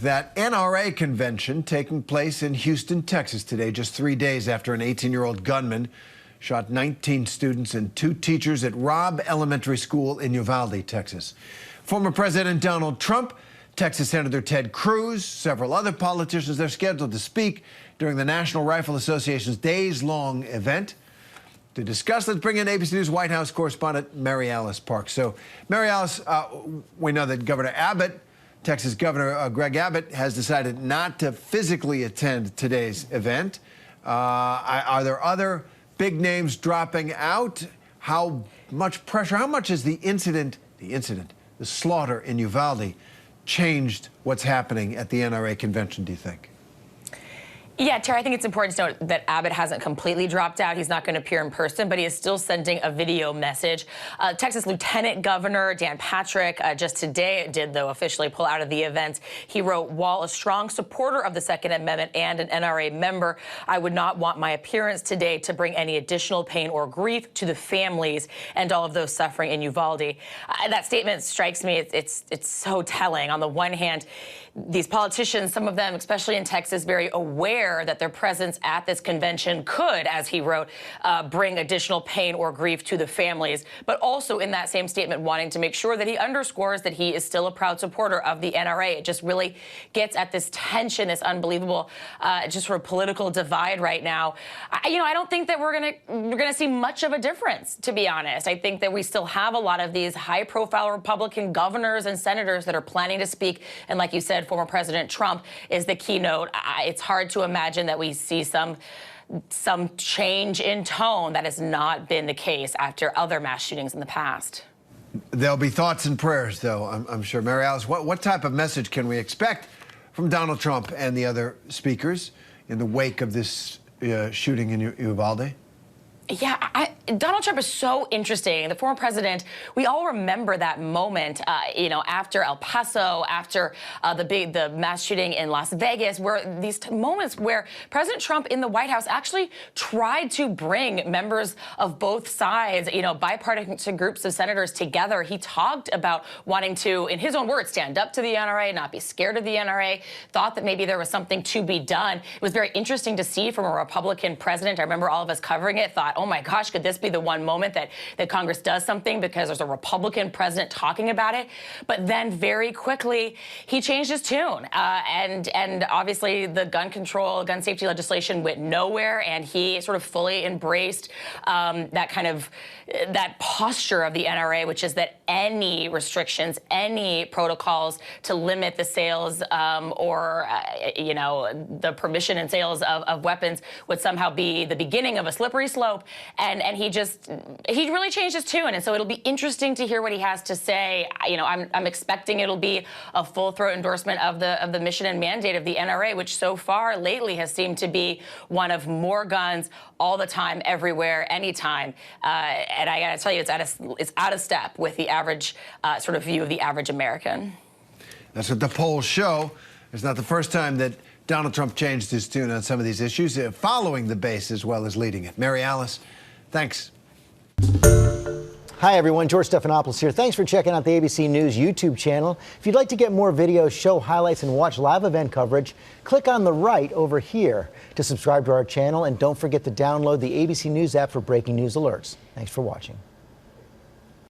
That NRA convention taking place in Houston, Texas today, just 3 days after an 18-year-old gunman shot 19 students and 2 teachers at Robb Elementary School in Uvalde, Texas. Former President Donald Trump, Texas Senator Ted Cruz, several other politicians, they're scheduled to speak during the National Rifle Association's days-long event. To discuss, let's bring in ABC News White House correspondent MaryAlice Parks. So, MaryAlice, we know that Governor Abbott, Texas Governor Greg Abbott, has decided not to physically attend today's event. Are there other big names dropping out? How much pressure, how much has the slaughter in Uvalde changed what's happening at the NRA convention, do you think? Yeah, Terry, I think it's important to note that Abbott hasn't completely dropped out. He's not going to appear in person, but he is still sending a video message. Texas Lieutenant Governor Dan Patrick just today did, though, officially pull out of the event. He wrote, "While a strong supporter of the Second Amendment and an NRA member, I would not want my appearance today to bring any additional pain or grief to the families and all of those suffering in Uvalde." That statement strikes me. It's so telling. On the one hand, these politicians, some of them, especially in Texas, very aware that their presence at this convention could, as he wrote, bring additional pain or grief to the families, but also in that same statement wanting to make sure that he underscores that he is still a proud supporter of the NRA. It just really gets at this tension, this unbelievable just sort of political divide right now. I don't think that we're gonna see much of a difference, to be honest. I think that we still have a lot of these high-profile Republican governors and senators that are planning to speak, and like you said, former President Trump is the keynote. It's hard to imagine that we see some change in tone. That has not been the case after other mass shootings in the past. There'll be thoughts and prayers, though, I'm sure. MaryAlice, what type of message can we expect from Donald Trump and the other speakers in the wake of this shooting in Uvalde? Yeah, Donald Trump is so interesting. The former president, we all remember that moment, after El Paso, after the mass shooting in Las Vegas, where these moments where President Trump in the White House actually tried to bring members of both sides, bipartisan groups of senators together. He talked about wanting to, in his own words, stand up to the NRA, not be scared of the NRA, thought that maybe there was something to be done. It was very interesting to see from a Republican president. I remember all of us covering it, thought, oh my gosh, could this be the one moment that Congress does something because there's a Republican president talking about it? But then very quickly, he changed his tune. And obviously the gun safety legislation went nowhere, and he sort of fully embraced that posture of the NRA, which is that any restrictions, any protocols to limit the sales or the permission and sales of weapons would somehow be the beginning of a slippery slope. And he really changed his tune. And so it'll be interesting to hear what he has to say. I'm expecting it'll be a full-throat endorsement of the mission and mandate of the NRA, which so far lately has seemed to be one of more guns all the time, everywhere, anytime. And I got to tell you, it's out of step with the average sort of view of the average American. That's what the polls show. It's not the first time that Donald Trump changed his tune on some of these issues, following the base as well as leading it. MaryAlice, thanks. Hi, everyone. George Stephanopoulos here. Thanks for checking out the ABC News YouTube channel. If you'd like to get more videos, show highlights, and watch live event coverage, click on the right over here to subscribe to our channel. And don't forget to download the ABC News app for breaking news alerts. Thanks for watching.